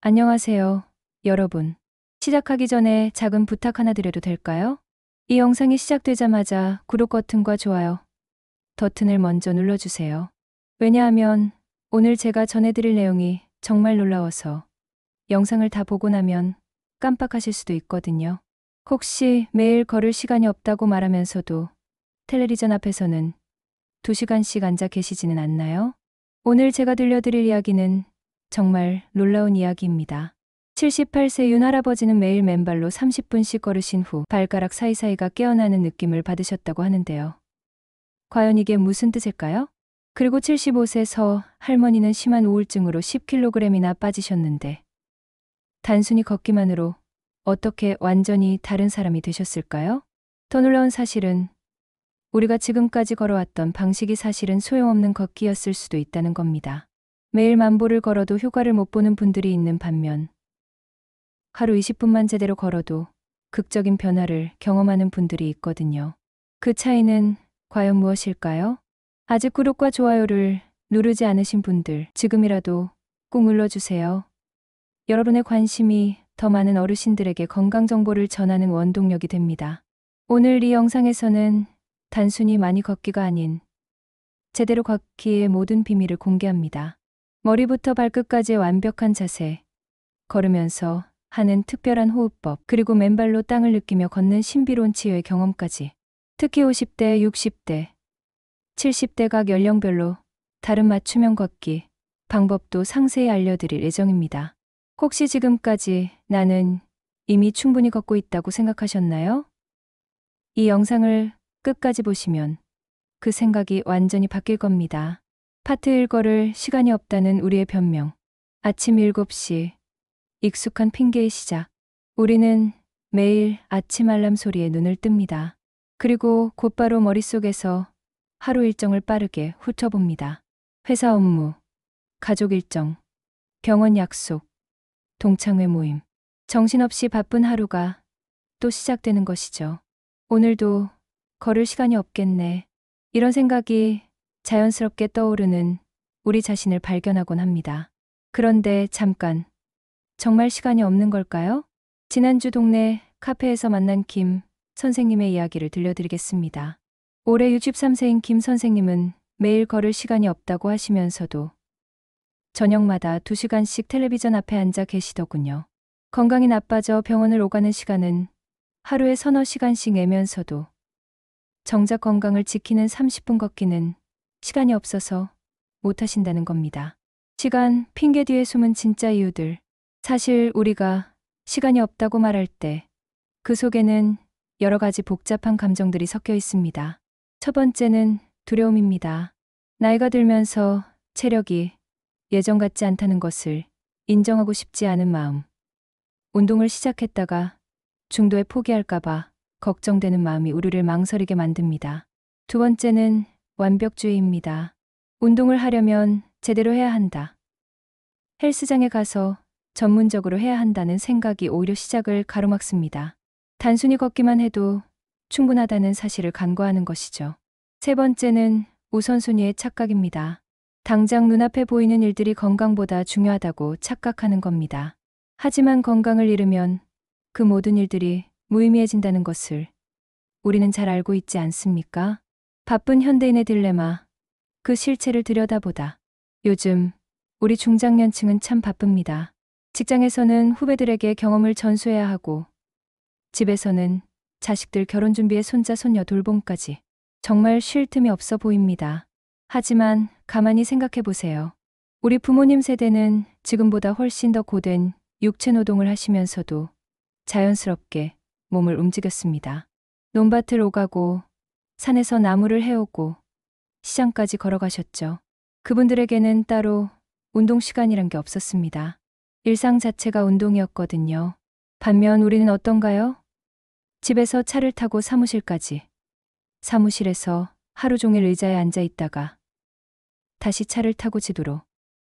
안녕하세요, 여러분. 시작하기 전에 작은 부탁 하나 드려도 될까요? 이 영상이 시작되자마자 구독 버튼과 좋아요 버튼을 먼저 눌러주세요. 왜냐하면 오늘 제가 전해드릴 내용이 정말 놀라워서 영상을 다 보고 나면 깜빡하실 수도 있거든요. 혹시 매일 걸을 시간이 없다고 말하면서도 텔레비전 앞에서는 2시간씩 앉아 계시지는 않나요? 오늘 제가 들려드릴 이야기는 정말 놀라운 이야기입니다. 78세 윤 할아버지는 매일 맨발로 30분씩 걸으신 후 발가락 사이사이가 깨어나는 느낌을 받으셨다고 하는데요. 과연 이게 무슨 뜻일까요? 그리고 75세 서 할머니는 심한 우울증으로 10kg이나 빠지셨는데 단순히 걷기만으로 어떻게 완전히 다른 사람이 되셨을까요? 더 놀라운 사실은 우리가 지금까지 걸어왔던 방식이 사실은 소용없는 걷기였을 수도 있다는 겁니다. 매일 만보를 걸어도 효과를 못 보는 분들이 있는 반면 하루 20분만 제대로 걸어도 극적인 변화를 경험하는 분들이 있거든요. 그 차이는 과연 무엇일까요? 아직 구독과 좋아요를 누르지 않으신 분들 지금이라도 꾹 눌러주세요. 여러분의 관심이 더 많은 어르신들에게 건강 정보를 전하는 원동력이 됩니다. 오늘 이 영상에서는 단순히 많이 걷기가 아닌 제대로 걷기의 모든 비밀을 공개합니다. 머리부터 발끝까지의 완벽한 자세, 걸으면서 하는 특별한 호흡법, 그리고 맨발로 땅을 느끼며 걷는 신비로운 치유의 경험까지. 특히 50대, 60대, 70대 각 연령별로 다른 맞춤형 걷기 방법도 상세히 알려드릴 예정입니다. 혹시 지금까지 나는 이미 충분히 걷고 있다고 생각하셨나요? 이 영상을 끝까지 보시면 그 생각이 완전히 바뀔 겁니다. 파트 1 걸을 시간이 없다는 우리의 변명. 아침 7시, 익숙한 핑계의 시작. 우리는 매일 아침 알람 소리에 눈을 뜹니다. 그리고 곧바로 머릿속에서 하루 일정을 빠르게 훑어봅니다. 회사 업무, 가족 일정, 병원 약속, 동창회 모임. 정신없이 바쁜 하루가 또 시작되는 것이죠. 오늘도 걸을 시간이 없겠네. 이런 생각이 자연스럽게 떠오르는 우리 자신을 발견하곤 합니다. 그런데 잠깐, 정말 시간이 없는 걸까요? 지난주 동네 카페에서 만난 김 선생님의 이야기를 들려드리겠습니다. 올해 63세인 김 선생님은 매일 걸을 시간이 없다고 하시면서도 저녁마다 2시간씩 텔레비전 앞에 앉아 계시더군요. 건강이 나빠져 병원을 오가는 시간은 하루에 서너 시간씩 내면서도 정작 건강을 지키는 30분 걷기는 시간이 없어서 못 하신다는 겁니다. 시간, 핑계 뒤에 숨은 진짜 이유들. 사실 우리가 시간이 없다고 말할 때 그 속에는 여러 가지 복잡한 감정들이 섞여 있습니다. 첫 번째는 두려움입니다. 나이가 들면서 체력이 예전 같지 않다는 것을 인정하고 싶지 않은 마음. 운동을 시작했다가 중도에 포기할까봐 걱정되는 마음이 우리를 망설이게 만듭니다. 두 번째는 완벽주의입니다. 운동을 하려면 제대로 해야 한다. 헬스장에 가서 전문적으로 해야 한다는 생각이 오히려 시작을 가로막습니다. 단순히 걷기만 해도 충분하다는 사실을 간과하는 것이죠. 세 번째는 우선순위의 착각입니다. 당장 눈앞에 보이는 일들이 건강보다 중요하다고 착각하는 겁니다. 하지만 건강을 잃으면 그 모든 일들이 무의미해진다는 것을 우리는 잘 알고 있지 않습니까? 바쁜 현대인의 딜레마, 그 실체를 들여다보다. 요즘 우리 중장년층은 참 바쁩니다. 직장에서는 후배들에게 경험을 전수해야 하고 집에서는 자식들 결혼 준비에 손자 손녀 돌봄까지. 정말 쉴 틈이 없어 보입니다. 하지만 가만히 생각해 보세요. 우리 부모님 세대는 지금보다 훨씬 더 고된 육체 노동을 하시면서도 자연스럽게 몸을 움직였습니다. 논밭을 오가고 산에서 나무를 해오고 시장까지 걸어가셨죠. 그분들에게는 따로 운동 시간이란 게 없었습니다. 일상 자체가 운동이었거든요. 반면 우리는 어떤가요? 집에서 차를 타고 사무실까지, 사무실에서 하루 종일 의자에 앉아 있다가 다시 차를 타고 집으로.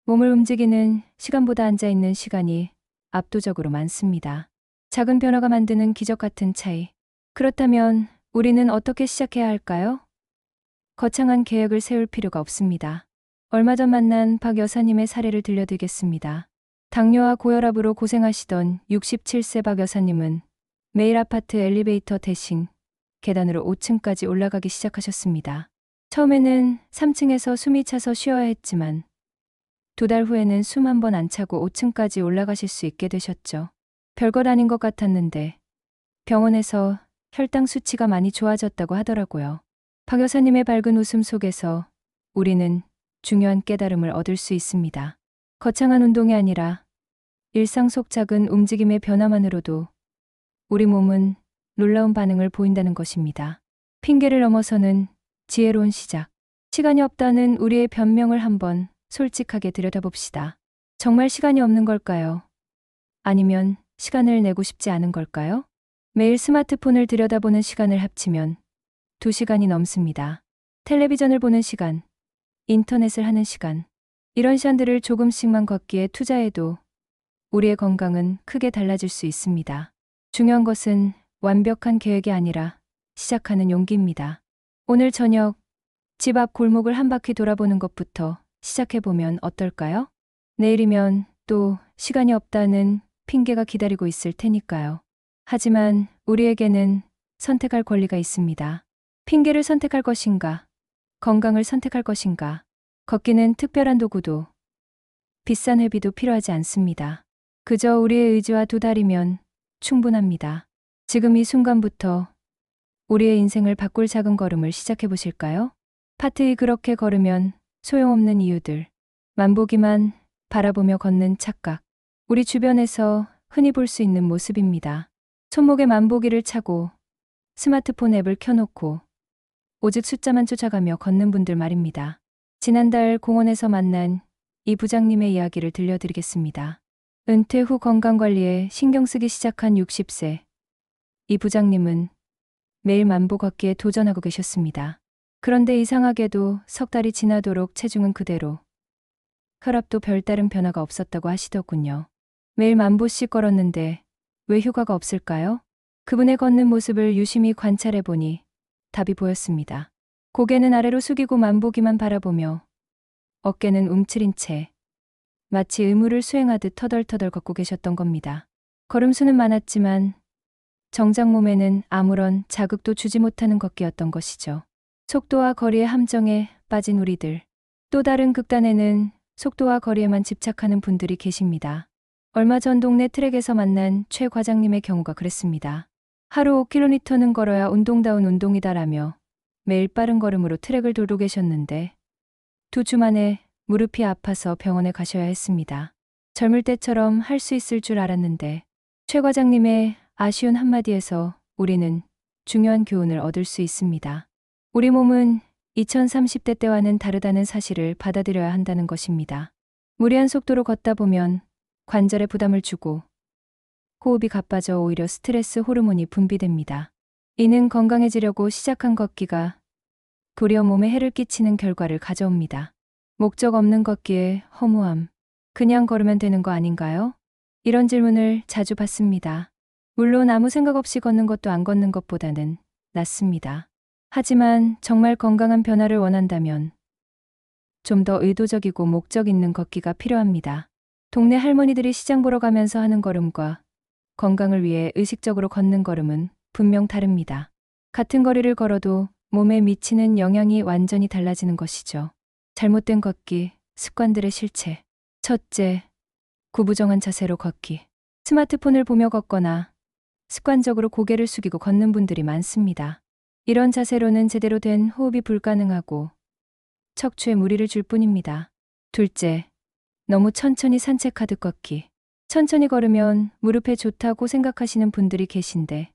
몸을 움직이는 시간보다 앉아 있는 시간이 압도적으로 많습니다. 작은 변화가 만드는 기적 같은 차이. 그렇다면 우리는 어떻게 시작해야 할까요? 거창한 계획을 세울 필요가 없습니다. 얼마 전 만난 박 여사님의 사례를 들려드리겠습니다. 당뇨와 고혈압으로 고생하시던 67세 박 여사님은 매일 아파트 엘리베이터 대신 계단으로 5층까지 올라가기 시작하셨습니다. 처음에는 3층에서 숨이 차서 쉬어야 했지만 2달 후에는 숨 한 번 안 차고 5층까지 올라가실 수 있게 되셨죠. 별것 아닌 것 같았는데 병원에서 혈당 수치가 많이 좋아졌다고 하더라고요. 박 여사님의 밝은 웃음 속에서 우리는 중요한 깨달음을 얻을 수 있습니다. 거창한 운동이 아니라 일상 속 작은 움직임의 변화만으로도 우리 몸은 놀라운 반응을 보인다는 것입니다. 핑계를 넘어서는 지혜로운 시작. 시간이 없다는 우리의 변명을 한번 솔직하게 들여다봅시다. 정말 시간이 없는 걸까요? 아니면 시간을 내고 싶지 않은 걸까요? 매일 스마트폰을 들여다보는 시간을 합치면 2시간이 넘습니다. 텔레비전을 보는 시간, 인터넷을 하는 시간, 이런 시간들을 조금씩만 걷기에 투자해도 우리의 건강은 크게 달라질 수 있습니다. 중요한 것은 완벽한 계획이 아니라 시작하는 용기입니다. 오늘 저녁 집 앞 골목을 한 바퀴 돌아보는 것부터 시작해보면 어떨까요? 내일이면 또 시간이 없다는 핑계가 기다리고 있을 테니까요. 하지만 우리에게는 선택할 권리가 있습니다. 핑계를 선택할 것인가? 건강을 선택할 것인가? 걷기는 특별한 도구도 비싼 회비도 필요하지 않습니다. 그저 우리의 의지와 2달이면 충분합니다. 지금 이 순간부터 우리의 인생을 바꿀 작은 걸음을 시작해 보실까요? 파트이 그렇게 걸으면 소용없는 이유들, 만보기만 바라보며 걷는 착각, 우리 주변에서 흔히 볼 수 있는 모습입니다. 손목에 만보기를 차고 스마트폰 앱을 켜놓고 오직 숫자만 쫓아가며 걷는 분들 말입니다. 지난달 공원에서 만난 이 부장님의 이야기를 들려드리겠습니다. 은퇴 후 건강관리에 신경 쓰기 시작한 60세. 이 부장님은 매일 만보 걷기에 도전하고 계셨습니다. 그런데 이상하게도 3달이 지나도록 체중은 그대로, 혈압도 별다른 변화가 없었다고 하시더군요. 매일 만보씩 걸었는데 왜 효과가 없을까요? 그분의 걷는 모습을 유심히 관찰해보니 답이 보였습니다. 고개는 아래로 숙이고 만보기만 바라보며 어깨는 움츠린 채 마치 의무를 수행하듯 터덜터덜 걷고 계셨던 겁니다. 걸음수는 많았지만 정작 몸에는 아무런 자극도 주지 못하는 걷기였던 것이죠. 속도와 거리의 함정에 빠진 우리들. 또 다른 극단에는 속도와 거리에만 집착하는 분들이 계십니다. 얼마 전 동네 트랙에서 만난 최 과장님의 경우가 그랬습니다. 하루 5km는 걸어야 운동다운 운동이다라며 매일 빠른 걸음으로 트랙을 돌고 계셨는데 2주 만에 무릎이 아파서 병원에 가셔야 했습니다. 젊을 때처럼 할 수 있을 줄 알았는데 최 과장님의 아쉬운 한마디에서 우리는 중요한 교훈을 얻을 수 있습니다. 우리 몸은 2030대 때와는 다르다는 사실을 받아들여야 한다는 것입니다. 무리한 속도로 걷다 보면 관절에 부담을 주고 호흡이 가빠져 오히려 스트레스 호르몬이 분비됩니다. 이는 건강해지려고 시작한 걷기가 도리어 몸에 해를 끼치는 결과를 가져옵니다. 목적 없는 걷기에 허무함. 그냥 걸으면 되는 거 아닌가요? 이런 질문을 자주 받습니다. 물론 아무 생각 없이 걷는 것도 안 걷는 것보다는 낫습니다. 하지만 정말 건강한 변화를 원한다면 좀 더 의도적이고 목적 있는 걷기가 필요합니다. 동네 할머니들이 시장 보러 가면서 하는 걸음과 건강을 위해 의식적으로 걷는 걸음은 분명 다릅니다. 같은 거리를 걸어도 몸에 미치는 영향이 완전히 달라지는 것이죠. 잘못된 걷기, 습관들의 실체. 첫째, 구부정한 자세로 걷기. 스마트폰을 보며 걷거나 습관적으로 고개를 숙이고 걷는 분들이 많습니다. 이런 자세로는 제대로 된 호흡이 불가능하고 척추에 무리를 줄 뿐입니다. 둘째, 너무 천천히 산책하듯 걷기. 천천히 걸으면 무릎에 좋다고 생각하시는 분들이 계신데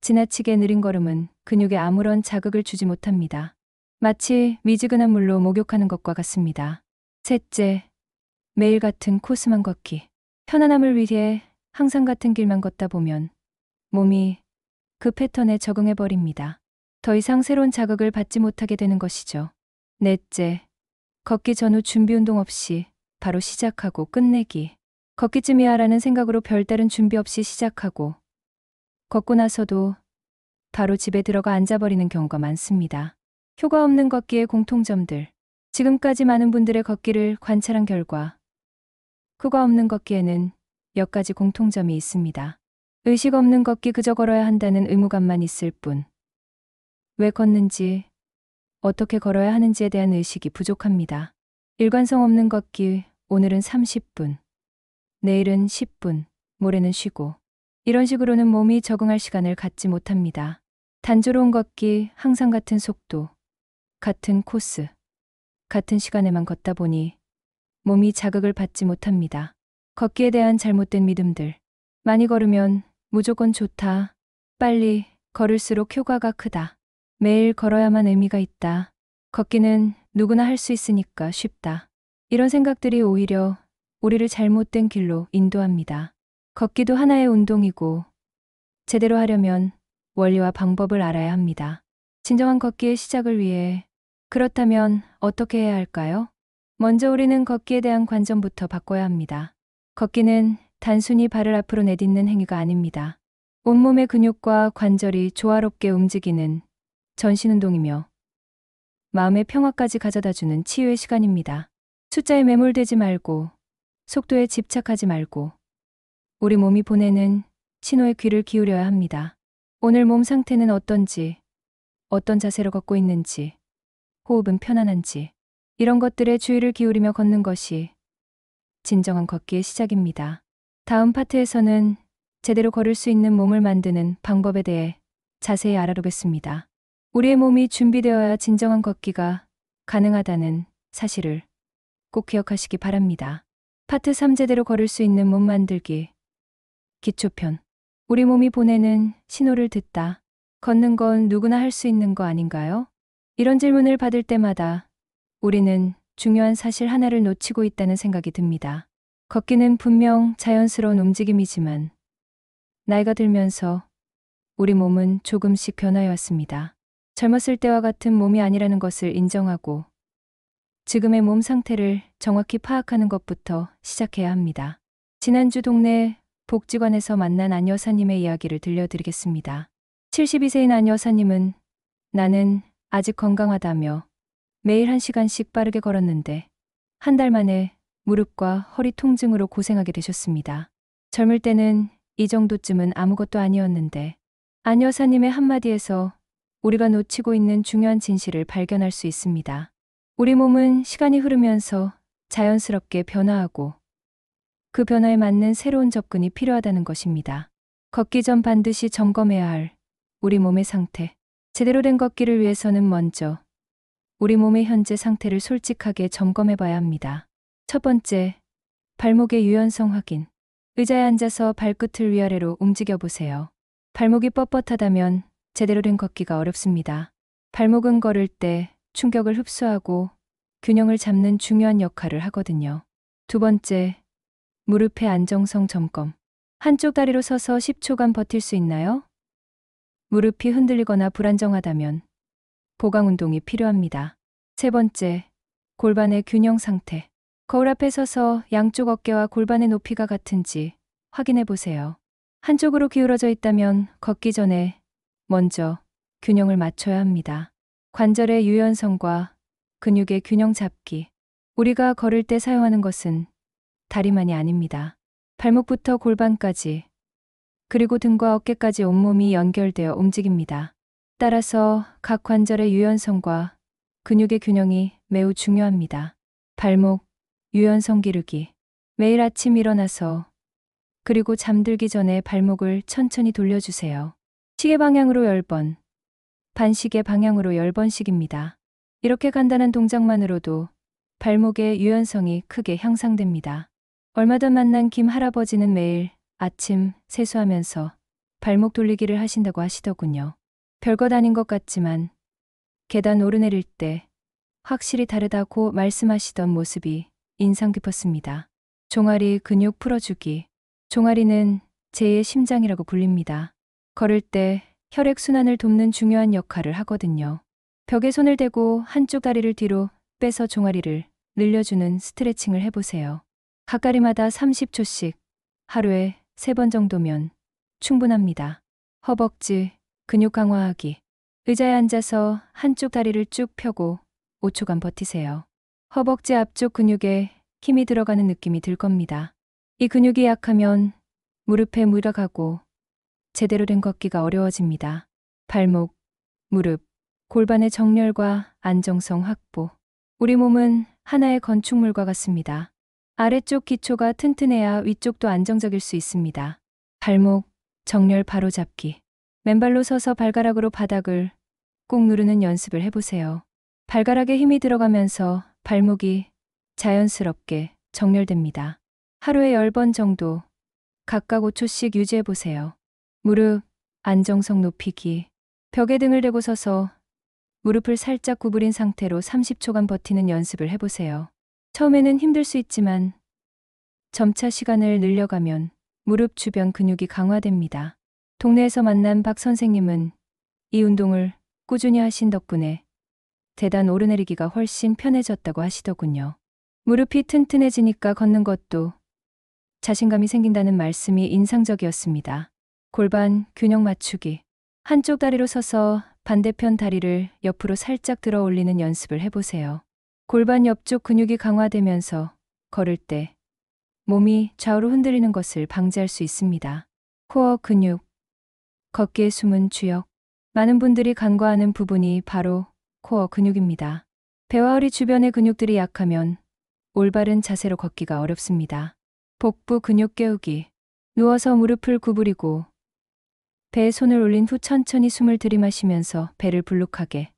지나치게 느린 걸음은 근육에 아무런 자극을 주지 못합니다. 마치 미지근한 물로 목욕하는 것과 같습니다. 셋째, 매일 같은 코스만 걷기. 편안함을 위해 항상 같은 길만 걷다 보면 몸이 그 패턴에 적응해버립니다. 더 이상 새로운 자극을 받지 못하게 되는 것이죠. 넷째, 걷기 전후 준비 운동 없이 바로 시작하고 끝내기. 걷기쯤이야 라는 생각으로 별다른 준비 없이 시작하고 걷고 나서도 바로 집에 들어가 앉아버리는 경우가 많습니다. 효과 없는 걷기의 공통점들. 지금까지 많은 분들의 걷기를 관찰한 결과 크고 없는 걷기에는 몇 가지 공통점이 있습니다. 의식 없는 걷기, 그저 걸어야 한다는 의무감만 있을 뿐. 왜 걷는지, 어떻게 걸어야 하는지에 대한 의식이 부족합니다. 일관성 없는 걷기, 오늘은 30분, 내일은 10분, 모레는 쉬고. 이런 식으로는 몸이 적응할 시간을 갖지 못합니다. 단조로운 걷기, 항상 같은 속도, 같은 코스, 같은 시간에만 걷다 보니 몸이 자극을 받지 못합니다. 걷기에 대한 잘못된 믿음들. 많이 걸으면 무조건 좋다. 빨리 걸을수록 효과가 크다. 매일 걸어야만 의미가 있다. 걷기는 누구나 할 수 있으니까 쉽다. 이런 생각들이 오히려 우리를 잘못된 길로 인도합니다. 걷기도 하나의 운동이고 제대로 하려면 원리와 방법을 알아야 합니다. 진정한 걷기의 시작을 위해 그렇다면 어떻게 해야 할까요? 먼저 우리는 걷기에 대한 관점부터 바꿔야 합니다. 걷기는 단순히 발을 앞으로 내딛는 행위가 아닙니다. 온몸의 근육과 관절이 조화롭게 움직이는 전신운동이며 마음의 평화까지 가져다주는 치유의 시간입니다. 숫자에 매몰되지 말고 속도에 집착하지 말고 우리 몸이 보내는 신호에 귀를 기울여야 합니다. 오늘 몸 상태는 어떤지, 어떤 자세로 걷고 있는지, 호흡은 편안한지, 이런 것들에 주의를 기울이며 걷는 것이 진정한 걷기의 시작입니다. 다음 파트에서는 제대로 걸을 수 있는 몸을 만드는 방법에 대해 자세히 알아보겠습니다. 우리의 몸이 준비되어야 진정한 걷기가 가능하다는 사실을 꼭 기억하시기 바랍니다. 파트 3, 제대로 걸을 수 있는 몸 만들기. 기초편. 우리 몸이 보내는 신호를 듣다. 걷는 건 누구나 할 수 있는 거 아닌가요? 이런 질문을 받을 때마다 우리는 중요한 사실 하나를 놓치고 있다는 생각이 듭니다. 걷기는 분명 자연스러운 움직임이지만 나이가 들면서 우리 몸은 조금씩 변화해 왔습니다. 젊었을 때와 같은 몸이 아니라는 것을 인정하고 지금의 몸 상태를 정확히 파악하는 것부터 시작해야 합니다. 지난주 동네 복지관에서 만난 안 여사님의 이야기를 들려드리겠습니다. 72세인 안 여사님은 나는 아직 건강하다며 매일 1시간씩 빠르게 걸었는데 한 달 만에 무릎과 허리 통증으로 고생하게 되셨습니다. 젊을 때는 이 정도쯤은 아무것도 아니었는데 안 여사님의 한마디에서 우리가 놓치고 있는 중요한 진실을 발견할 수 있습니다. 우리 몸은 시간이 흐르면서 자연스럽게 변화하고 그 변화에 맞는 새로운 접근이 필요하다는 것입니다. 걷기 전 반드시 점검해야 할 우리 몸의 상태. 제대로 된 걷기를 위해서는 먼저 우리 몸의 현재 상태를 솔직하게 점검해 봐야 합니다. 첫 번째, 발목의 유연성 확인. 의자에 앉아서 발끝을 위아래로 움직여 보세요. 발목이 뻣뻣하다면 제대로 된 걷기가 어렵습니다. 발목은 걸을 때 충격을 흡수하고 균형을 잡는 중요한 역할을 하거든요. 두 번째, 무릎의 안정성 점검. 한쪽 다리로 서서 10초간 버틸 수 있나요? 무릎이 흔들리거나 불안정하다면 보강 운동이 필요합니다. 세 번째, 골반의 균형 상태. 거울 앞에 서서 양쪽 어깨와 골반의 높이가 같은지 확인해 보세요. 한쪽으로 기울어져 있다면 걷기 전에 먼저 균형을 맞춰야 합니다. 관절의 유연성과 근육의 균형 잡기. 우리가 걸을 때 사용하는 것은 다리만이 아닙니다. 발목부터 골반까지, 그리고 등과 어깨까지 온몸이 연결되어 움직입니다. 따라서 각 관절의 유연성과 근육의 균형이 매우 중요합니다. 발목, 유연성 기르기. 매일 아침 일어나서 그리고 잠들기 전에 발목을 천천히 돌려주세요. 시계 방향으로 10번, 반시계 방향으로 10번씩입니다. 이렇게 간단한 동작만으로도 발목의 유연성이 크게 향상됩니다. 얼마 전 만난 김 할아버지는 매일 아침 세수하면서 발목 돌리기를 하신다고 하시더군요. 별것 아닌 것 같지만 계단 오르내릴 때 확실히 다르다고 말씀하시던 모습이 인상 깊었습니다. 종아리 근육 풀어주기. 종아리는 제2의 심장이라고 불립니다. 걸을 때 혈액순환을 돕는 중요한 역할을 하거든요. 벽에 손을 대고 한쪽 다리를 뒤로 빼서 종아리를 늘려주는 스트레칭을 해보세요. 각가리마다 30초씩 하루에 3번 정도면 충분합니다. 허벅지 근육 강화하기. 의자에 앉아서 한쪽 다리를 쭉 펴고 5초간 버티세요. 허벅지 앞쪽 근육에 힘이 들어가는 느낌이 들 겁니다. 이 근육이 약하면 무릎에 무리가 가고 제대로 된 걷기가 어려워집니다. 발목, 무릎, 골반의 정렬과 안정성 확보. 우리 몸은 하나의 건축물과 같습니다. 아래쪽 기초가 튼튼해야 위쪽도 안정적일 수 있습니다. 발목, 정렬 바로잡기. 맨발로 서서 발가락으로 바닥을 꾹 누르는 연습을 해보세요. 발가락에 힘이 들어가면서 발목이 자연스럽게 정렬됩니다. 하루에 10번 정도 각각 5초씩 유지해보세요. 무릎, 안정성 높이기. 벽에 등을 대고 서서 무릎을 살짝 구부린 상태로 30초간 버티는 연습을 해보세요. 처음에는 힘들 수 있지만 점차 시간을 늘려가면 무릎 주변 근육이 강화됩니다. 동네에서 만난 박 선생님은 이 운동을 꾸준히 하신 덕분에 계단 오르내리기가 훨씬 편해졌다고 하시더군요. 무릎이 튼튼해지니까 걷는 것도 자신감이 생긴다는 말씀이 인상적이었습니다. 골반 균형 맞추기. 한쪽 다리로 서서 반대편 다리를 옆으로 살짝 들어 올리는 연습을 해보세요. 골반 옆쪽 근육이 강화되면서 걸을 때 몸이 좌우로 흔들리는 것을 방지할 수 있습니다. 코어 근육. 걷기의 숨은 주역. 많은 분들이 간과하는 부분이 바로 코어 근육입니다. 배와 허리 주변의 근육들이 약하면 올바른 자세로 걷기가 어렵습니다. 복부 근육 깨우기. 누워서 무릎을 구부리고 배에 손을 올린 후 천천히 숨을 들이마시면서 배를 불룩하게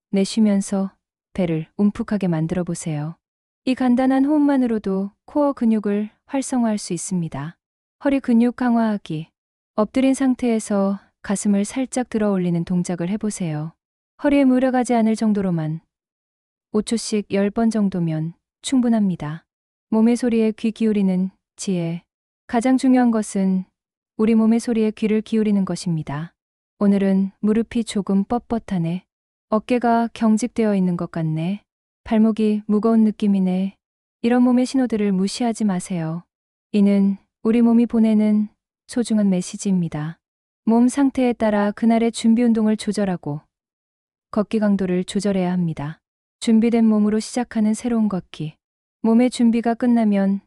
내쉬면서 배를 움푹하게 만들어 보세요. 이 간단한 호흡만으로도 코어 근육을 활성화할 수 있습니다. 허리 근육 강화하기. 엎드린 상태에서 가슴을 살짝 들어 올리는 동작을 해보세요. 허리에 무리가 가지 않을 정도로만 5초씩 10번 정도면 충분합니다. 몸의 소리에 귀 기울이는 지혜. 가장 중요한 것은 우리 몸의 소리에 귀를 기울이는 것입니다. 오늘은 무릎이 조금 뻣뻣하네. 어깨가 경직되어 있는 것 같네. 발목이 무거운 느낌이네. 이런 몸의 신호들을 무시하지 마세요. 이는 우리 몸이 보내는 소중한 메시지입니다. 몸 상태에 따라 그날의 준비 운동을 조절하고 걷기 강도를 조절해야 합니다. 준비된 몸으로 시작하는 새로운 걷기. 몸의 준비가 끝나면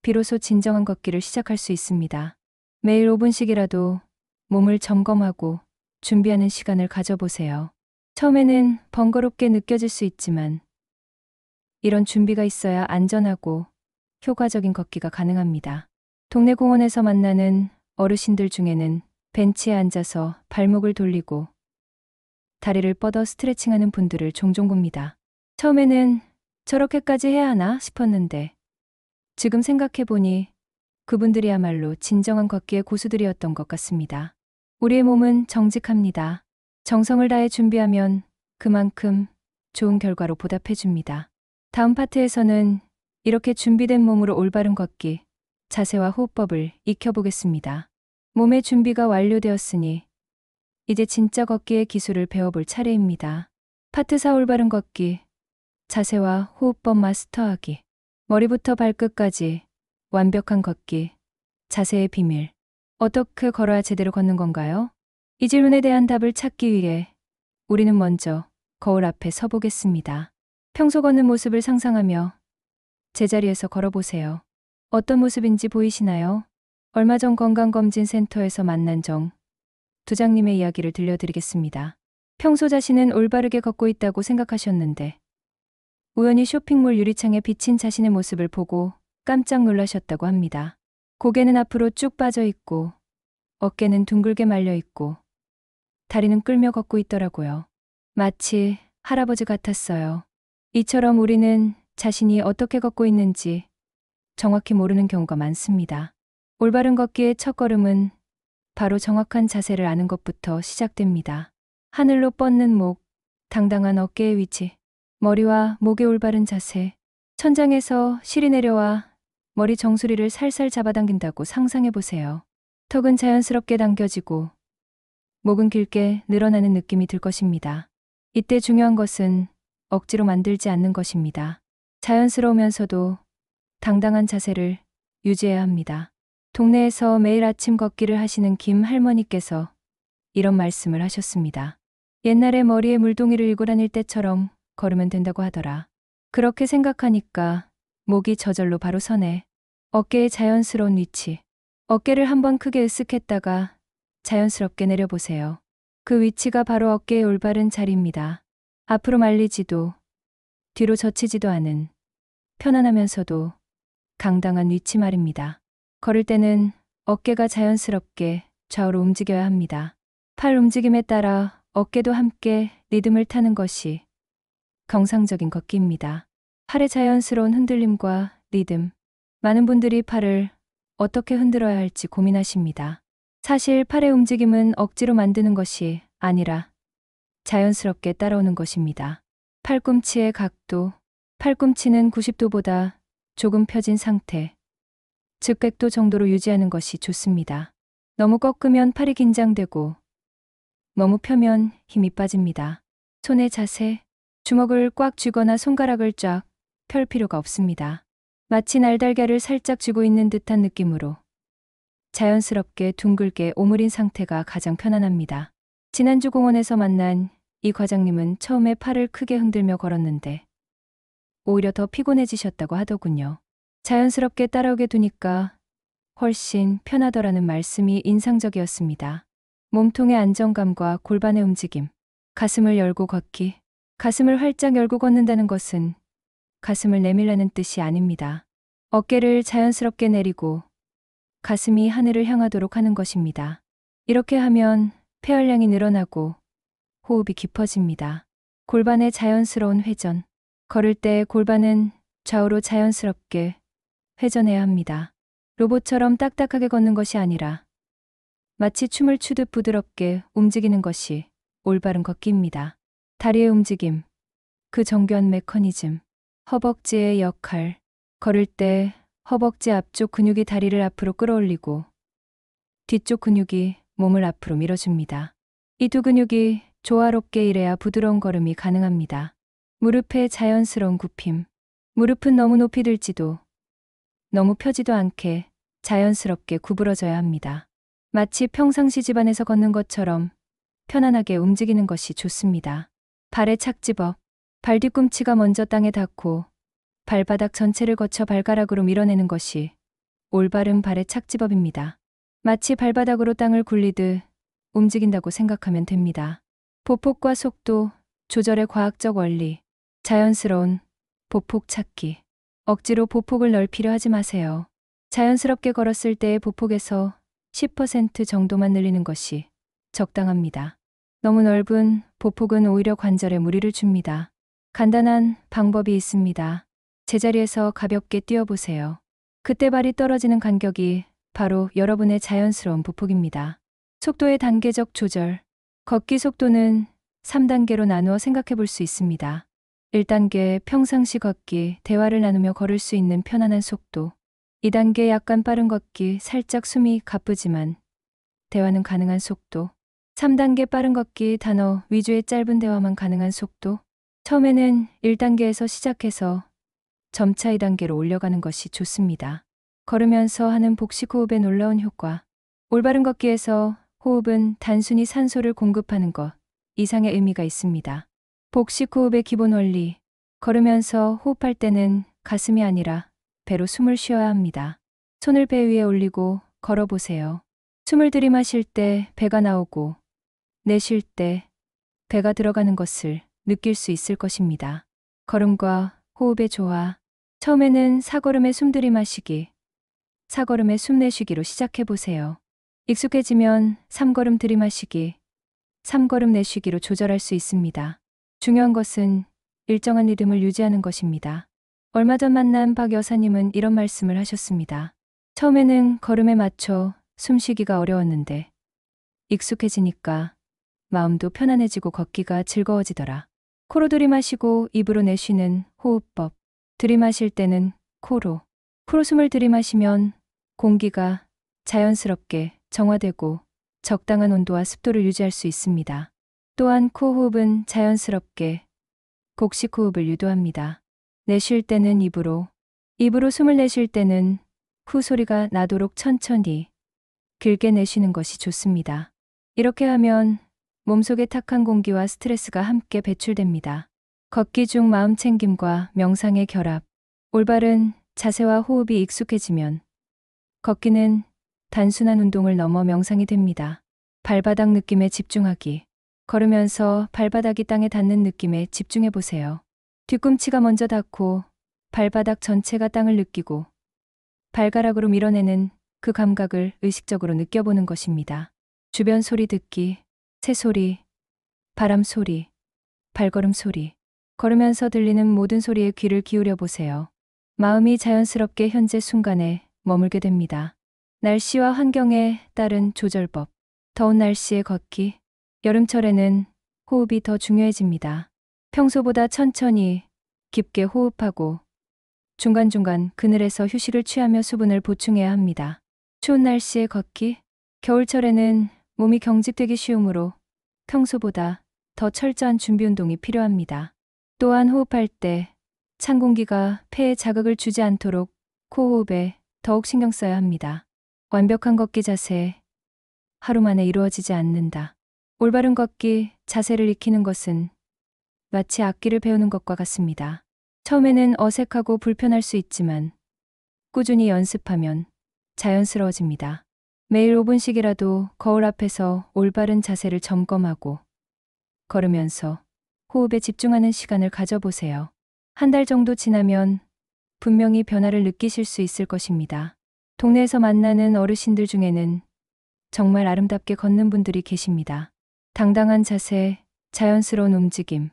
비로소 진정한 걷기를 시작할 수 있습니다. 매일 5분씩이라도 몸을 점검하고 준비하는 시간을 가져보세요. 처음에는 번거롭게 느껴질 수 있지만 이런 준비가 있어야 안전하고 효과적인 걷기가 가능합니다. 동네 공원에서 만나는 어르신들 중에는 벤치에 앉아서 발목을 돌리고 다리를 뻗어 스트레칭하는 분들을 종종 봅니다. 처음에는 저렇게까지 해야 하나 싶었는데 지금 생각해보니 그분들이야말로 진정한 걷기의 고수들이었던 것 같습니다. 우리의 몸은 정직합니다. 정성을 다해 준비하면 그만큼 좋은 결과로 보답해줍니다. 다음 파트에서는 이렇게 준비된 몸으로 올바른 걷기, 자세와 호흡법을 익혀보겠습니다. 몸의 준비가 완료되었으니 이제 진짜 걷기의 기술을 배워볼 차례입니다. 파트 4 올바른 걷기, 자세와 호흡법 마스터하기. 머리부터 발끝까지 완벽한 걷기, 자세의 비밀. 어떻게 걸어야 제대로 걷는 건가요? 이 질문에 대한 답을 찾기 위해 우리는 먼저 거울 앞에 서보겠습니다. 평소 걷는 모습을 상상하며 제자리에서 걸어보세요. 어떤 모습인지 보이시나요? 얼마 전 건강검진센터에서 만난 정 부장님의 이야기를 들려드리겠습니다. 평소 자신은 올바르게 걷고 있다고 생각하셨는데 우연히 쇼핑몰 유리창에 비친 자신의 모습을 보고 깜짝 놀라셨다고 합니다. 고개는 앞으로 쭉 빠져 있고 어깨는 둥글게 말려 있고 다리는 끌며 걷고 있더라고요. 마치 할아버지 같았어요. 이처럼 우리는 자신이 어떻게 걷고 있는지 정확히 모르는 경우가 많습니다. 올바른 걷기의 첫걸음은 바로 정확한 자세를 아는 것부터 시작됩니다. 하늘로 뻗는 목, 당당한 어깨의 위치, 머리와 목의 올바른 자세. 천장에서 실이 내려와 머리 정수리를 살살 잡아당긴다고 상상해보세요. 턱은 자연스럽게 당겨지고 목은 길게 늘어나는 느낌이 들 것입니다. 이때 중요한 것은 억지로 만들지 않는 것입니다. 자연스러우면서도 당당한 자세를 유지해야 합니다. 동네에서 매일 아침 걷기를 하시는 김 할머니께서 이런 말씀을 하셨습니다. 옛날에 머리에 물동이를 일고 다닐 때처럼 걸으면 된다고 하더라. 그렇게 생각하니까 목이 저절로 바로 서네. 어깨의 자연스러운 위치. 어깨를 한번 크게 으쓱했다가 자연스럽게 내려보세요. 그 위치가 바로 어깨의 올바른 자리입니다. 앞으로 말리지도 뒤로 젖히지도 않은 편안하면서도 강당한 위치 말입니다. 걸을 때는 어깨가 자연스럽게 좌우로 움직여야 합니다. 팔 움직임에 따라 어깨도 함께 리듬을 타는 것이 정상적인 걷기입니다. 팔의 자연스러운 흔들림과 리듬. 많은 분들이 팔을 어떻게 흔들어야 할지 고민하십니다. 사실 팔의 움직임은 억지로 만드는 것이 아니라 자연스럽게 따라오는 것입니다. 팔꿈치의 각도. 팔꿈치는 90도보다 조금 펴진 상태, 즉 100도 정도로 유지하는 것이 좋습니다. 너무 꺾으면 팔이 긴장되고 너무 펴면 힘이 빠집니다. 손의 자세. 주먹을 꽉 쥐거나 손가락을 쫙 펼 필요가 없습니다. 마치 날달걀을 살짝 쥐고 있는 듯한 느낌으로 자연스럽게 둥글게 오므린 상태가 가장 편안합니다. 지난주 공원에서 만난 이 과장님은 처음에 팔을 크게 흔들며 걸었는데 오히려 더 피곤해지셨다고 하더군요. 자연스럽게 따라오게 두니까 훨씬 편하더라는 말씀이 인상적이었습니다. 몸통의 안정감과 골반의 움직임. 가슴을 열고 걷기. 가슴을 활짝 열고 걷는다는 것은 가슴을 내밀라는 뜻이 아닙니다. 어깨를 자연스럽게 내리고 가슴이 하늘을 향하도록 하는 것입니다. 이렇게 하면 폐활량이 늘어나고 호흡이 깊어집니다. 골반의 자연스러운 회전. 걸을 때 골반은 좌우로 자연스럽게 회전해야 합니다. 로봇처럼 딱딱하게 걷는 것이 아니라 마치 춤을 추듯 부드럽게 움직이는 것이 올바른 걷기입니다. 다리의 움직임, 그 정교한 메커니즘, 허벅지의 역할. 걸을 때 허벅지 앞쪽 근육이 다리를 앞으로 끌어올리고 뒤쪽 근육이 몸을 앞으로 밀어줍니다. 이 두 근육이 조화롭게 일해야 부드러운 걸음이 가능합니다. 무릎의 자연스러운 굽힘. 무릎은 너무 높이 들지도 너무 펴지도 않게 자연스럽게 구부러져야 합니다. 마치 평상시 집안에서 걷는 것처럼 편안하게 움직이는 것이 좋습니다. 발의 착지법. 발 뒤꿈치가 먼저 땅에 닿고 발바닥 전체를 거쳐 발가락으로 밀어내는 것이 올바른 발의 착지법입니다. 마치 발바닥으로 땅을 굴리듯 움직인다고 생각하면 됩니다. 보폭과 속도 조절의 과학적 원리. 자연스러운 보폭 찾기. 억지로 보폭을 넓히려 하지 마세요. 자연스럽게 걸었을 때의 보폭에서 10% 정도만 늘리는 것이 적당합니다. 너무 넓은 보폭은 오히려 관절에 무리를 줍니다. 간단한 방법이 있습니다. 제자리에서 가볍게 뛰어보세요. 그때 발이 떨어지는 간격이 바로 여러분의 자연스러운 보폭입니다. 속도의 단계적 조절. 걷기 속도는 3단계로 나누어 생각해 볼 수 있습니다. 1단계 평상시 걷기, 대화를 나누며 걸을 수 있는 편안한 속도. 2단계 약간 빠른 걷기, 살짝 숨이 가쁘지만 대화는 가능한 속도. 3단계 빠른 걷기, 단어 위주의 짧은 대화만 가능한 속도. 처음에는 1단계에서 시작해서 점차 2단계로 올려가는 것이 좋습니다. 걸으면서 하는 복식 호흡의 놀라운 효과. 올바른 걷기에서 호흡은 단순히 산소를 공급하는 것 이상의 의미가 있습니다. 복식 호흡의 기본 원리. 걸으면서 호흡할 때는 가슴이 아니라 배로 숨을 쉬어야 합니다. 손을 배 위에 올리고 걸어보세요. 숨을 들이마실 때 배가 나오고 내쉴 때 배가 들어가는 것을 느낄 수 있을 것입니다. 걸음과 호흡의 조화. 처음에는 사걸음에 숨 들이마시기, 사걸음에 숨 내쉬기로 시작해보세요. 익숙해지면 3걸음 들이마시기, 3걸음 내쉬기로 조절할 수 있습니다. 중요한 것은 일정한 리듬을 유지하는 것입니다. 얼마 전 만난 박 여사님은 이런 말씀을 하셨습니다. 처음에는 걸음에 맞춰 숨쉬기가 어려웠는데 익숙해지니까 마음도 편안해지고 걷기가 즐거워지더라. 코로 들이마시고 입으로 내쉬는 호흡법. 들이마실 때는 코로 숨을 들이마시면 공기가 자연스럽게 정화되고 적당한 온도와 습도를 유지할 수 있습니다. 또한 코 호흡은 자연스럽게 곡식 호흡을 유도합니다. 내쉴 때는 입으로 숨을 내쉴 때는 후 소리가 나도록 천천히 길게 내쉬는 것이 좋습니다. 이렇게 하면 몸속의 탁한 공기와 스트레스가 함께 배출됩니다. 걷기 중 마음 챙김과 명상의 결합. 올바른 자세와 호흡이 익숙해지면 걷기는 단순한 운동을 넘어 명상이 됩니다. 발바닥 느낌에 집중하기. 걸으면서 발바닥이 땅에 닿는 느낌에 집중해 보세요. 뒤꿈치가 먼저 닿고 발바닥 전체가 땅을 느끼고 발가락으로 밀어내는 그 감각을 의식적으로 느껴보는 것입니다. 주변 소리 듣기, 새소리, 바람 소리, 발걸음 소리. 걸으면서 들리는 모든 소리에 귀를 기울여 보세요. 마음이 자연스럽게 현재 순간에 머물게 됩니다. 날씨와 환경에 따른 조절법. 더운 날씨에 걷기. 여름철에는 호흡이 더 중요해집니다. 평소보다 천천히 깊게 호흡하고 중간중간 그늘에서 휴식을 취하며 수분을 보충해야 합니다. 추운 날씨에 걷기. 겨울철에는 몸이 경직되기 쉬우므로 평소보다 더 철저한 준비 운동이 필요합니다. 또한 호흡할 때 찬 공기가 폐에 자극을 주지 않도록 코호흡에 더욱 신경 써야 합니다. 완벽한 걷기 자세. 하루 만에 이루어지지 않는다. 올바른 걷기 자세를 익히는 것은 마치 악기를 배우는 것과 같습니다. 처음에는 어색하고 불편할 수 있지만 꾸준히 연습하면 자연스러워집니다. 매일 5분씩이라도 거울 앞에서 올바른 자세를 점검하고 걸으면서 호흡에 집중하는 시간을 가져보세요. 한 달 정도 지나면 분명히 변화를 느끼실 수 있을 것입니다. 동네에서 만나는 어르신들 중에는 정말 아름답게 걷는 분들이 계십니다. 당당한 자세, 자연스러운 움직임,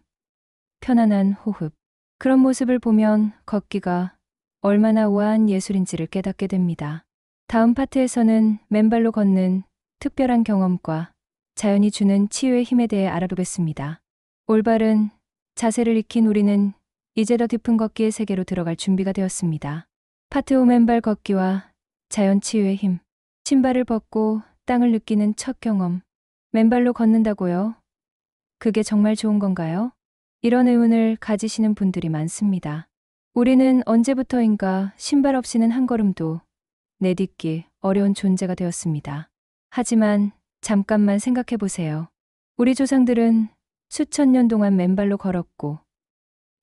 편안한 호흡. 그런 모습을 보면 걷기가 얼마나 우아한 예술인지를 깨닫게 됩니다. 다음 파트에서는 맨발로 걷는 특별한 경험과 자연이 주는 치유의 힘에 대해 알아보겠습니다. 올바른 자세를 익힌 우리는 이제 더 깊은 걷기의 세계로 들어갈 준비가 되었습니다. 파트 5 맨발 걷기와 자연 치유의 힘. 신발을 벗고 땅을 느끼는 첫 경험. 맨발로 걷는다고요? 그게 정말 좋은 건가요? 이런 의문을 가지시는 분들이 많습니다. 우리는 언제부터인가 신발 없이는 한 걸음도 내딛기 어려운 존재가 되었습니다. 하지만 잠깐만 생각해 보세요. 우리 조상들은 수천 년 동안 맨발로 걸었고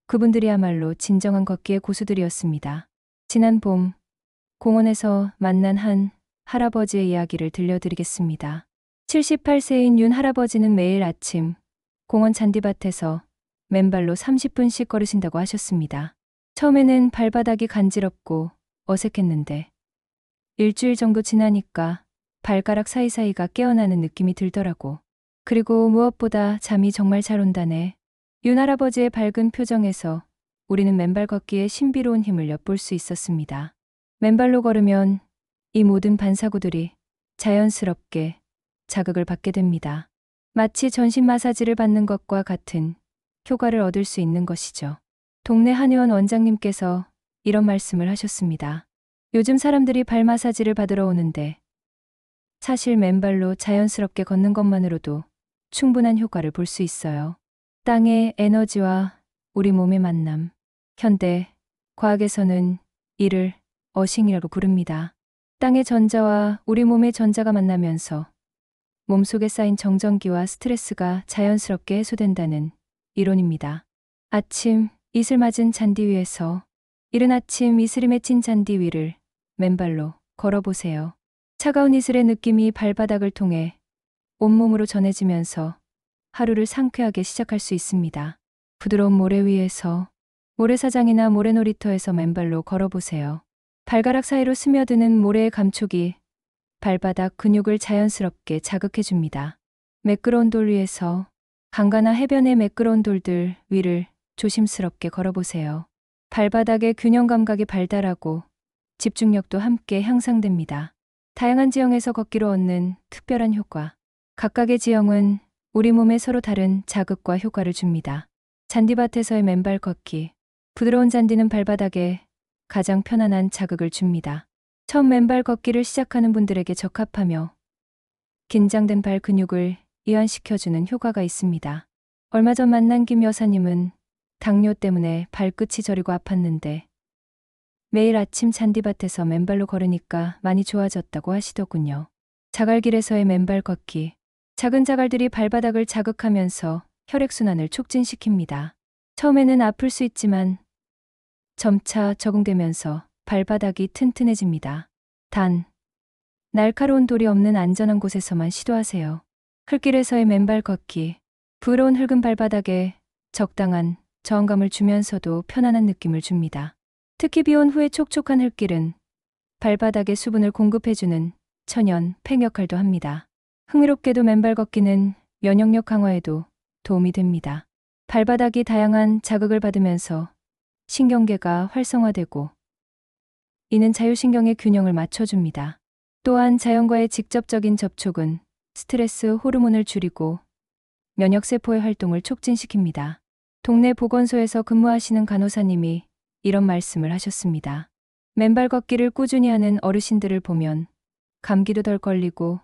그분들이야말로 진정한 걷기의 고수들이었습니다. 지난 봄 공원에서 만난 한 할아버지의 이야기를 들려드리겠습니다. 78세인 윤 할아버지는 매일 아침 공원 잔디밭에서 맨발로 30분씩 걸으신다고 하셨습니다. 처음에는 발바닥이 간지럽고 어색했는데 일주일 정도 지나니까 발가락 사이사이가 깨어나는 느낌이 들더라고. 그리고 무엇보다 잠이 정말 잘 온다네. 윤 할아버지의 밝은 표정에서 우리는 맨발 걷기의 신비로운 힘을 엿볼 수 있었습니다. 맨발로 걸으면 이 모든 반사구들이 자연스럽게 자극을 받게 됩니다. 마치 전신 마사지를 받는 것과 같은 효과를 얻을 수 있는 것이죠. 동네 한의원 원장님께서 이런 말씀을 하셨습니다. 요즘 사람들이 발 마사지를 받으러 오는데 사실 맨발로 자연스럽게 걷는 것만으로도 충분한 효과를 볼 수 있어요. 땅의 에너지와 우리 몸의 만남. 현대 과학에서는 이를 어싱이라고 부릅니다. 땅의 전자와 우리 몸의 전자가 만나면서 몸속에 쌓인 정전기와 스트레스가 자연스럽게 해소된다는 이론입니다. 아침 이슬 맞은 잔디 위에서 이른 아침 이슬이 맺힌 잔디 위를 맨발로 걸어보세요. 차가운 이슬의 느낌이 발바닥을 통해 온몸으로 전해지면서 하루를 상쾌하게 시작할 수 있습니다. 부드러운 모래 위에서 모래사장이나 모래놀이터에서 맨발로 걸어보세요. 발가락 사이로 스며드는 모래의 감촉이 발바닥 근육을 자연스럽게 자극해줍니다. 매끄러운 돌 위에서 강가나 해변의 매끄러운 돌들 위를 조심스럽게 걸어보세요. 발바닥의 균형 감각이 발달하고 집중력도 함께 향상됩니다. 다양한 지형에서 걷기로 얻는 특별한 효과. 각각의 지형은 우리 몸에 서로 다른 자극과 효과를 줍니다. 잔디밭에서의 맨발 걷기. 부드러운 잔디는 발바닥에 가장 편안한 자극을 줍니다. 처음 맨발 걷기를 시작하는 분들에게 적합하며 긴장된 발 근육을 이완시켜주는 효과가 있습니다. 얼마 전 만난 김 여사님은 당뇨 때문에 발끝이 저리고 아팠는데 매일 아침 잔디밭에서 맨발로 걸으니까 많이 좋아졌다고 하시더군요. 자갈길에서의 맨발 걷기. 작은 자갈들이 발바닥을 자극하면서 혈액순환을 촉진시킵니다. 처음에는 아플 수 있지만 점차 적응되면서 발바닥이 튼튼해집니다. 단, 날카로운 돌이 없는 안전한 곳에서만 시도하세요. 흙길에서의 맨발 걷기. 부드러운 흙은 발바닥에 적당한 저항감을 주면서도 편안한 느낌을 줍니다. 특히 비온 후에 촉촉한 흙길은 발바닥에 수분을 공급해주는 천연 팩 역할도 합니다. 흥미롭게도 맨발 걷기는 면역력 강화에도 도움이 됩니다. 발바닥이 다양한 자극을 받으면서 신경계가 활성화되고 이는 자율신경의 균형을 맞춰줍니다. 또한 자연과의 직접적인 접촉은 스트레스 호르몬을 줄이고 면역세포의 활동을 촉진시킵니다. 동네 보건소에서 근무하시는 간호사님이 이런 말씀을 하셨습니다. 맨발 걷기를 꾸준히 하는 어르신들을 보면 감기도 덜 걸리고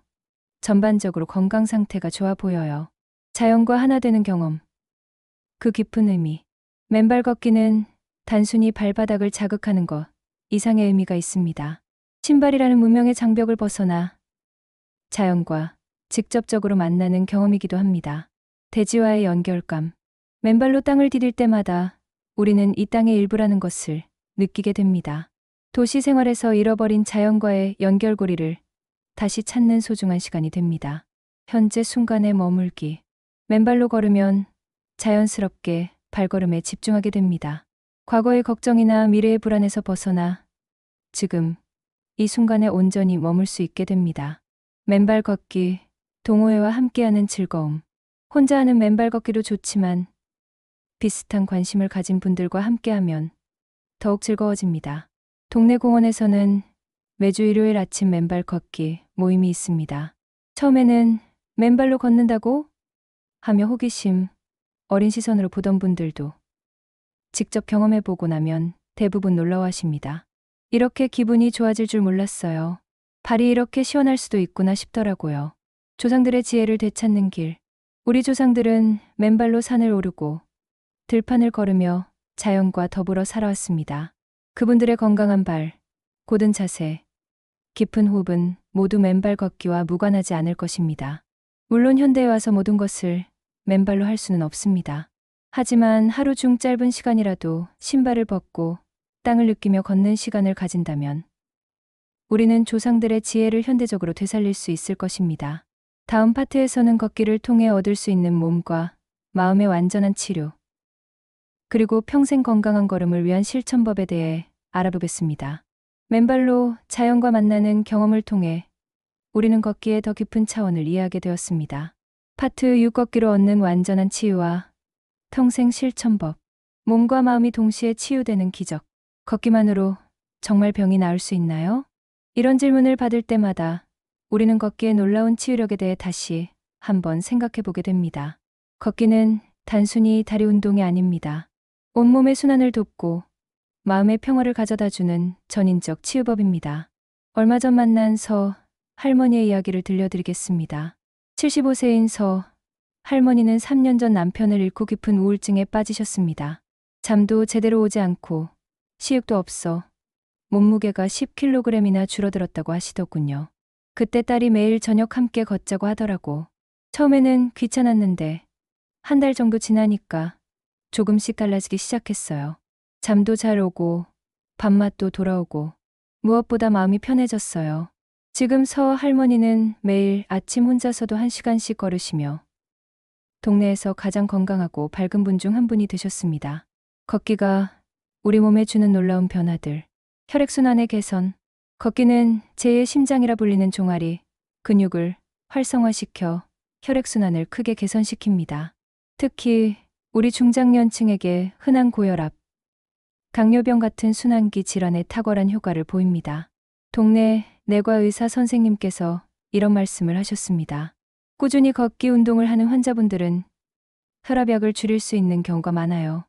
전반적으로 건강 상태가 좋아 보여요. 자연과 하나 되는 경험. 그 깊은 의미. 맨발 걷기는 단순히 발바닥을 자극하는 것 이상의 의미가 있습니다. 신발이라는 문명의 장벽을 벗어나 자연과 직접적으로 만나는 경험이기도 합니다. 대지와의 연결감. 맨발로 땅을 디딜 때마다 우리는 이 땅의 일부라는 것을 느끼게 됩니다. 도시 생활에서 잃어버린 자연과의 연결고리를 다시 찾는 소중한 시간이 됩니다. 현재 순간에 머물기. 맨발로 걸으면 자연스럽게 발걸음에 집중하게 됩니다. 과거의 걱정이나 미래의 불안에서 벗어나 지금 이 순간에 온전히 머물 수 있게 됩니다. 맨발 걷기, 동호회와 함께하는 즐거움. 혼자 하는 맨발 걷기도 좋지만 비슷한 관심을 가진 분들과 함께하면 더욱 즐거워집니다. 동네 공원에서는 매주 일요일 아침 맨발 걷기 모임이 있습니다. 처음에는 맨발로 걷는다고 하며 호기심, 어린 시선으로 보던 분들도 직접 경험해보고 나면 대부분 놀라워하십니다. 이렇게 기분이 좋아질 줄 몰랐어요. 발이 이렇게 시원할 수도 있구나 싶더라고요. 조상들의 지혜를 되찾는 길. 우리 조상들은 맨발로 산을 오르고 들판을 걸으며 자연과 더불어 살아왔습니다. 그분들의 건강한 발, 고든 자세, 깊은 호흡은 모두 맨발 걷기와 무관하지 않을 것입니다. 물론 현대에 와서 모든 것을 맨발로 할 수는 없습니다. 하지만 하루 중 짧은 시간이라도 신발을 벗고 땅을 느끼며 걷는 시간을 가진다면 우리는 조상들의 지혜를 현대적으로 되살릴 수 있을 것입니다. 다음 파트에서는 걷기를 통해 얻을 수 있는 몸과 마음의 완전한 치료, 그리고 평생 건강한 걸음을 위한 실천법에 대해 알아보겠습니다. 맨발로 자연과 만나는 경험을 통해 우리는 걷기의 더 깊은 차원을 이해하게 되었습니다. 파트 6 걷기로 얻는 완전한 치유와 평생 실천법. 몸과 마음이 동시에 치유되는 기적. 걷기만으로 정말 병이 나을 수 있나요? 이런 질문을 받을 때마다 우리는 걷기의 놀라운 치유력에 대해 다시 한번 생각해 보게 됩니다. 걷기는 단순히 다리 운동이 아닙니다. 온몸의 순환을 돕고 마음의 평화를 가져다주는 전인적 치유법입니다. 얼마 전 만난 서 할머니의 이야기를 들려드리겠습니다. 75세인 서 할머니는 3년 전 남편을 잃고 깊은 우울증에 빠지셨습니다. 잠도 제대로 오지 않고 식욕도 없어 몸무게가 10kg이나 줄어들었다고 하시더군요. 그때 딸이 매일 저녁 함께 걷자고 하더라고. 처음에는 귀찮았는데 한 달 정도 지나니까 조금씩 달라지기 시작했어요. 잠도 잘 오고 밥맛도 돌아오고 무엇보다 마음이 편해졌어요. 지금 서 할머니는 매일 아침 혼자서도 1시간씩 걸으시며 동네에서 가장 건강하고 밝은 분 중 한 분이 되셨습니다. 걷기가 우리 몸에 주는 놀라운 변화들. 혈액순환의 개선. 걷기는 제2의 심장이라 불리는 종아리, 근육을 활성화시켜 혈액순환을 크게 개선시킵니다. 특히 우리 중장년층에게 흔한 고혈압, 당뇨병 같은 순환기 질환에 탁월한 효과를 보입니다. 동네 내과 의사 선생님께서 이런 말씀을 하셨습니다. 꾸준히 걷기 운동을 하는 환자분들은 혈압약을 줄일 수 있는 경우가 많아요.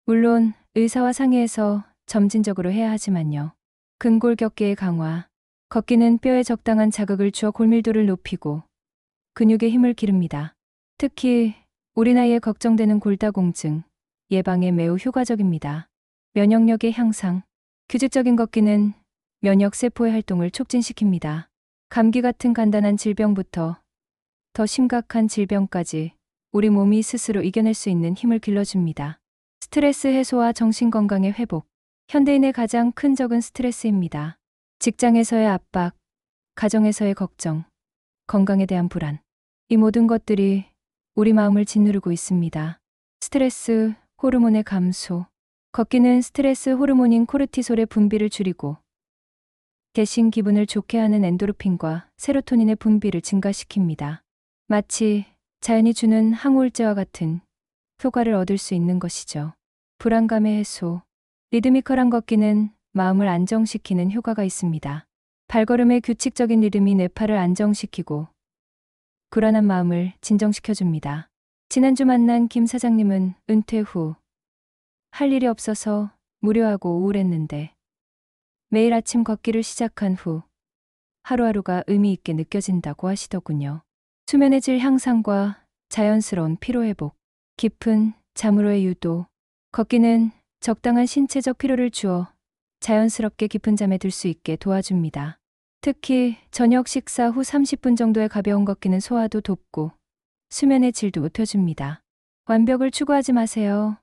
물론 의사와 상의해서 점진적으로 해야 하지만요. 근골격계의 강화. 걷기는 뼈에 적당한 자극을 주어 골밀도를 높이고 근육의 힘을 기릅니다. 특히 우리 나이에 걱정되는 골다공증 예방에 매우 효과적입니다. 면역력의 향상. 규칙적인 걷기는 면역세포의 활동을 촉진시킵니다. 감기 같은 간단한 질병부터 더 심각한 질병까지 우리 몸이 스스로 이겨낼 수 있는 힘을 길러줍니다. 스트레스 해소와 정신건강의 회복. 현대인의 가장 큰 적은 스트레스입니다. 직장에서의 압박, 가정에서의 걱정, 건강에 대한 불안. 이 모든 것들이 우리 마음을 짓누르고 있습니다. 스트레스 호르몬의 감소. 걷기는 스트레스 호르몬인 코르티솔의 분비를 줄이고 대신 기분을 좋게 하는 엔도르핀과 세로토닌의 분비를 증가시킵니다. 마치 자연이 주는 항우울제와 같은 효과를 얻을 수 있는 것이죠. 불안감의 해소. 리드미컬한 걷기는 마음을 안정시키는 효과가 있습니다. 발걸음의 규칙적인 리듬이 뇌파를 안정시키고 불안한 마음을 진정시켜줍니다. 지난주 만난 김 사장님은 은퇴 후 할 일이 없어서 무료하고 우울했는데 매일 아침 걷기를 시작한 후 하루하루가 의미 있게 느껴진다고 하시더군요. 수면의 질 향상과 자연스러운 피로회복, 깊은 잠으로의 유도. 걷기는 적당한 신체적 피로를 주어 자연스럽게 깊은 잠에 들 수 있게 도와줍니다. 특히 저녁 식사 후 30분 정도의 가벼운 걷기는 소화도 돕고 수면의 질도 높여줍니다. 완벽을 추구하지 마세요.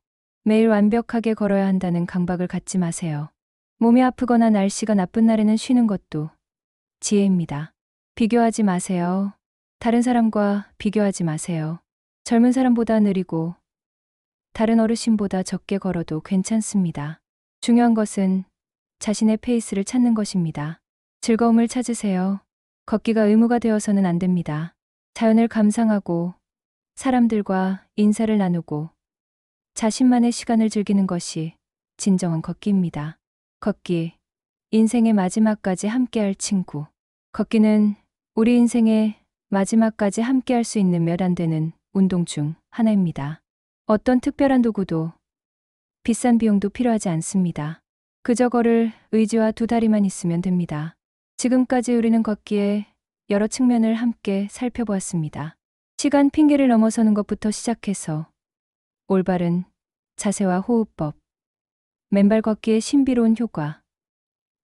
매일 완벽하게 걸어야 한다는 강박을 갖지 마세요. 몸이 아프거나 날씨가 나쁜 날에는 쉬는 것도 지혜입니다. 비교하지 마세요. 다른 사람과 비교하지 마세요. 젊은 사람보다 느리고 다른 어르신보다 적게 걸어도 괜찮습니다. 중요한 것은 자신의 페이스를 찾는 것입니다. 즐거움을 찾으세요. 걷기가 의무가 되어서는 안 됩니다. 자연을 감상하고 사람들과 인사를 나누고 자신만의 시간을 즐기는 것이 진정한 걷기입니다. 걷기, 인생의 마지막까지 함께할 친구. 걷기는 우리 인생의 마지막까지 함께할 수 있는 몇 안 되는 운동 중 하나입니다. 어떤 특별한 도구도 비싼 비용도 필요하지 않습니다. 그저 걸을 의지와 두 다리만 있으면 됩니다. 지금까지 우리는 걷기의 여러 측면을 함께 살펴보았습니다. 시간 핑계를 넘어서는 것부터 시작해서 올바른 자세와 호흡법, 맨발 걷기의 신비로운 효과,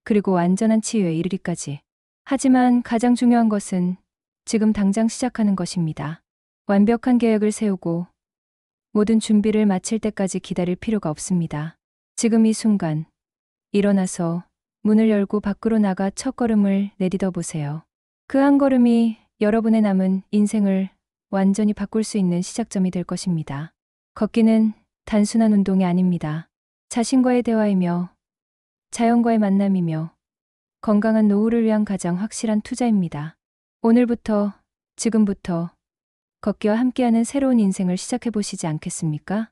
그리고 완전한 치유에 이르기까지. 하지만 가장 중요한 것은 지금 당장 시작하는 것입니다. 완벽한 계획을 세우고 모든 준비를 마칠 때까지 기다릴 필요가 없습니다. 지금 이 순간 일어나서 문을 열고 밖으로 나가 첫걸음을 내딛어 보세요. 그 한 걸음이 여러분의 남은 인생을 완전히 바꿀 수 있는 시작점이 될 것입니다. 걷기는 단순한 운동이 아닙니다. 자신과의 대화이며 자연과의 만남이며 건강한 노후를 위한 가장 확실한 투자입니다. 오늘부터, 지금부터 걷기와 함께하는 새로운 인생을 시작해 보시지 않겠습니까?